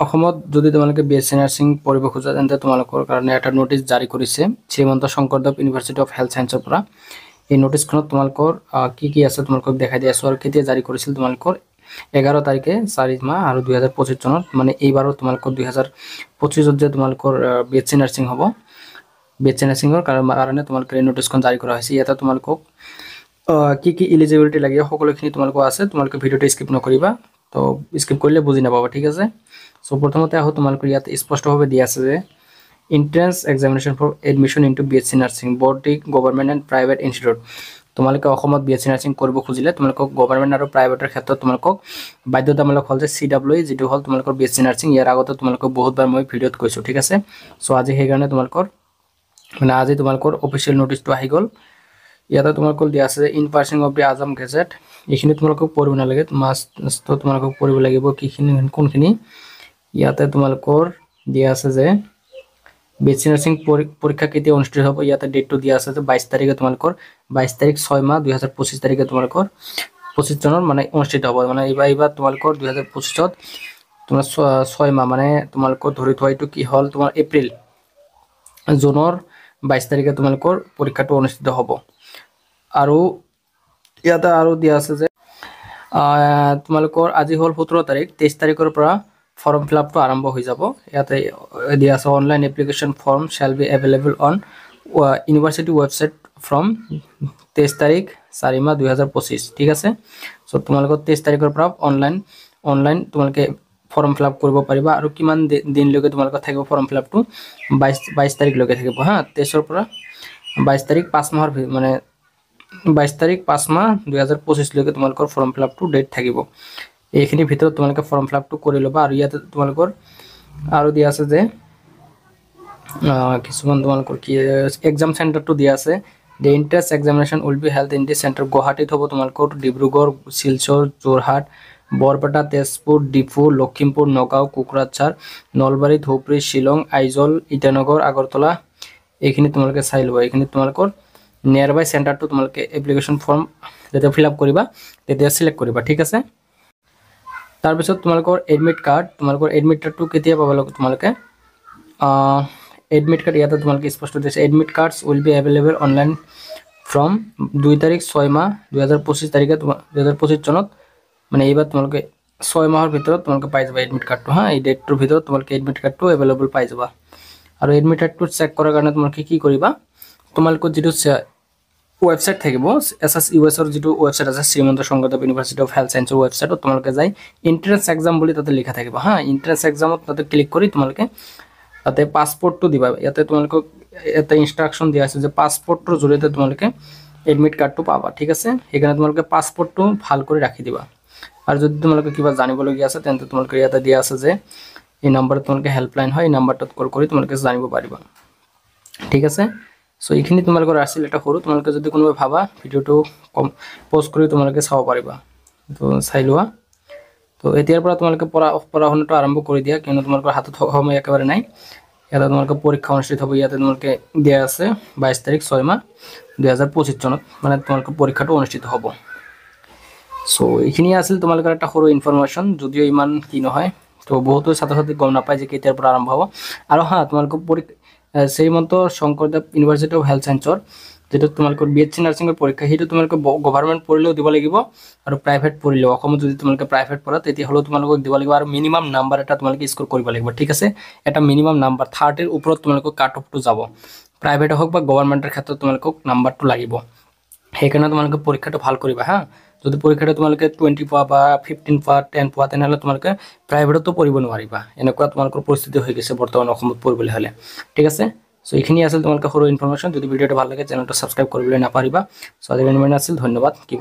অসমত যদি তোমালোকে বিএসসি নাৰ্ছিং পঢ়িব খোজা তেন্তে তোমালোকৰ কাৰণে এটা নোটিছ জাৰি কৰিছে Srimanta Sankardev university of health সায়েন্সৰ পৰা। এই নোটিছখনত তোমালোকৰ কি আছে তোমালোকক দেখাই দি আছোঁ আৰু কেতিয়া জাৰি কৰিছিল তোমালোকৰ 11 তাৰিখে 4 মাহ আৰু 2025 চনত মানে এইবাৰৰ তোমালোকৰ 2025 যে তোমালোকৰ বিএসসি নাৰ্ছিং হ'ব বিএসসি নাৰ্ছিঙৰ কাৰণে তোমালোকৰ এই নোটিছখন জাৰি কৰা হৈছে। ইয়াতে তোমালোকক কি এলিজিবিলিটি লাগে সকলোখিনি তোমালোকৰ আছে। তোমালোকে ভিডিঅ'টো স্কিপ নকৰিবা, তো স্কিপ কৰিলে বুজি নাপাবা, ঠিক আছে। সো প্ৰথমতে আহো তোমালোকৰ ইয়াত স্পষ্টভাৱে দিয়া আছে যে entrance examination for admission into BSc nursing both government and private institute. তোমালোকে অসমত বিএসসি নাৰ্ছিং কৰিব খুজিলে তোমালোকক গভৰ্ণমেণ্ট আৰু প্ৰাইভেটৰ ক্ষেত্ৰত তোমালোকক বাধ্যতামূলক হ'ল যে CWE যিটো হ'ল তোমালোকৰ বিএসসি নাৰ্ছিং। ইয়াৰ আগতে তোমালোকক বহুতবাৰ মই ভিডিঅ'ত কৈছোঁ, ঠিক আছে। সো আজি সেইকাৰণে তোমালোকৰ আজি তোমালোকৰ অফিচিয়েল নোটিছটো আহি গ'ল। ইয়াতে তোমালোকক দিয়া আছে in pursuance of the Assam gazette. এইখিনি তোমালোকক পঢ়িব নালাগে, মাষ্ট তোমালোকক পঢ়িব লাগিব কিখিনি কোনখিনি। ইয়াতে তোমালোকৰ দিয়া আছে যে বিএসসি নাৰ্ছিং পৰীক্ষা কেতিয়া অনুষ্ঠিত হ'ব। ইয়াতে ডেটটো দিয়া আছে যে 22 তাৰিখে তোমালোকৰ 22 তাৰিখ 6 মাহ 2025 তাৰিখে তোমালোকৰ 25 চনৰ মানে অনুষ্ঠিত হ'ব। মানে এইবাৰ তোমালোকৰ 2025ত তোমাৰ 6 মাহ মানে তোমালোকৰ ধৰি থোৱা এইটো কি হ'ল তোমাৰ এপ্ৰিল জুনৰ 22 তাৰিখে তোমালোকৰ পৰীক্ষাটো অনুষ্ঠিত হ'ব। আৰু ইয়াতে আৰু দিয়া আছে যে তোমালোকৰ আজি হ'ল 17 তাৰিখ 23 তাৰিখৰ পৰা ফৰ্ম ফিল আপটো আৰম্ভ হৈ যাব। ইয়াতে দিয়া আছে online application form shall be available on university website from 23 তাৰিখ 4 মাহ 2025, ঠিক আছে। সো তোমালোকৰ 23 তাৰিখৰ পৰা অনলাইন তোমালোকে ফৰ্ম ফিল আপ কৰিব পাৰিবা। আৰু কিমান দিনলৈকে তোমালোকৰ থাকিব ফৰ্ম ফিল আপটো 22 তাৰিখলৈকে থাকিব হা। 23ৰ পৰা 22 তাৰিখ 5 মাহৰ মানে 22 তাৰিখ 5 মাহ 2025 লৈকে তোমালোকৰ ফৰ্ম ফিল আপটো ডেট থাকিব। এইখিনিৰ ভিতৰত তোমালোকে ফৰ্ম ফিল আপটো কৰি ল'বা। আৰু ইয়াতে তোমালোকৰ আৰু দিয়া আছে যে কিছুমান তোমালোকৰ কি এক্সাম চেণ্টাৰটো দিয়া আছে। The entrance examination will be held in the centre গুৱাহাটীত হ'ব তোমালোকৰ, ডিব্ৰুগড়, শিলচৰ, যোৰহাট, বৰপেটা, তেজপুৰ, ডিফু, লখিমপুৰ, নগাঁও, কোকৰাঝাৰ, নলবাৰী, ধুবুৰী, শ্বিলং, আইজল, ইটানগৰ, আগৰতলা। এইখিনি তোমালোকে চাই ল'বা। এইখিনি তোমালোকৰ নিয়াৰ বাই চেণ্টাৰটো তোমালোকে এপ্লিকেশ্যন ফৰ্ম যেতিয়া ফিল আপ কৰিবা তেতিয়া চিলেক্ট কৰিবা, ঠিক আছে। তাৰপিছত তোমালোকৰ এডমিট কাৰ্ডটো কেতিয়া পাব লাগিব তোমালোকে এডমিট কাৰ্ড ইয়াতে তোমালোকে স্পষ্ট দিছে admit cards will be available online from 2 তাৰিখ 6 মাহ 2025 তাৰিখে 2025 চনত মানে এইবাৰ তোমালোকে 6 মাহৰ ভিতৰত তোমালোকে পাই যাবা এডমিট কাৰ্ডটো হা। এই ডেটটোৰ ভিতৰত তোমালোকে এডমিট কাৰ্ডটো এভেইলেবল পাই যাবা। আৰু এডমিট কাৰ্ডটো চেক কৰাৰ কাৰণে তোমালোকে কি কৰিবা তোমালোকৰ যিটো ৱেবছাইট থাকিব SSUSৰ যিটো ৱেবছাইট আছে Srimanta Sankardev university of health সায়েন্সৰ ৱেবছাইটত তোমালোকে যাই এন্ট্ৰেন্স এক্সাম বুলি তাতে লিখা থাকিব হা। এন্ট্ৰেন্স এক্সামত তাতে ক্লিক কৰি তোমালোকে তাতে পাছপোৰ্টটো দিবা। ইয়াতে তোমালোকক এটা ইনষ্ট্ৰাকশ্যন দিয়া আছে যে পাছপোৰ্টৰ জৰিয়তে তোমালোকে এডমিট কাৰ্ডটো পাবা, ঠিক আছে। সেইকাৰণে তোমালোকে পাছপোৰ্টটো ভাল কৰি ৰাখি দিবা। আৰু যদি তোমালোকে কিবা জানিবলগীয়া আছে তেন্তে তোমালোকে ইয়াতে দিয়া আছে যে এই নম্বৰত তোমালোকে হেল্পলাইন হয়, এই নম্বৰটোত কল কৰি তোমালোকে জানিব পাৰিবা, ঠিক আছে। সো এইখিনি তোমালোকৰ আছিল এটা সৰু। তোমালোকে যদি কোনোবাই ভাবা ভিডিঅ'টো পজ কৰি তোমালোকে চাব পাৰিবা, তো চাই লোৱা। তো এতিয়াৰ পৰা তোমালোকে পঢ়া শুনাটো আৰম্ভ কৰি দিয়া, কিয়নো তোমালোকৰ হাতত সময় একেবাৰে নাই। ইয়াতে তোমালোকে পৰীক্ষা অনুষ্ঠিত হ'ব। ইয়াতে তোমালোকে দিয়া আছে 22 তাৰিখ 6 মাহ 2025 চনত মানে তোমালোকৰ পৰীক্ষাটো অনুষ্ঠিত হ'ব। সো এইখিনি আছিল তোমালোকৰ এটা সৰু ইনফৰমেশ্যন, যদিও ইমান কি নহয়। তো বহুতো ছাত্ৰ ছাত্ৰী গম নাপায় যে কেতিয়াৰ পৰা আৰম্ভ হ'ব। আৰু হা তোমালোকৰ Srimanta Sankardev university of health সায়েন্সৰ যেটো তোমালোকৰ বিএসসি নাৰ্ছিঙৰ পৰীক্ষা সেইটো তোমালোকে গভৰ্ণমেণ্ট পঢ়িলেও দিব লাগিব আৰু প্ৰাইভেট পঢ়িলেও। অসমত যদি তোমালোকে প্ৰাইভেট পঢ়া তেতিয়াহ'লেও তোমালোকক দিব লাগিব আৰু মিনিমাম নাম্বাৰ এটা তোমালোকে স্ক'ৰ কৰিব লাগিব, ঠিক আছে। এটা মিনিমাম নাম্বাৰ 30ৰ ওপৰত তোমালোকৰ কাট অফটো যাব। প্ৰাইভেট হওক বা গভৰ্ণমেণ্টৰ ক্ষেত্ৰত তোমালোকক নাম্বাৰটো লাগিব। সেইকাৰণে তোমালোকে পৰীক্ষাটো ভাল কৰিবা হা। যদি পৰীক্ষাটো তোমালোকে 20 পোৱা বা 15 পোৱা 10 পোৱা তেনেহ'লে তোমালোকে প্ৰাইভেটতো পঢ়িব নোৱাৰিবা। এনেকুৱা তোমালোকৰ পৰিস্থিতি হৈ গৈছে বৰ্তমান অসমত পঢ়িবলৈ হ'লে, ঠিক আছে। সো এইখিনি আছিল তোমালোকে সৰু ইনফৰমেশ্যন। যদি ভিডিঅ'টো ভাল লাগে চেনেলটো ছাবস্ক্ৰাইব কৰিবলৈ নাপাহৰিবা। সো আজিৰ ইমান আছিল, ধন্যবাদ। কি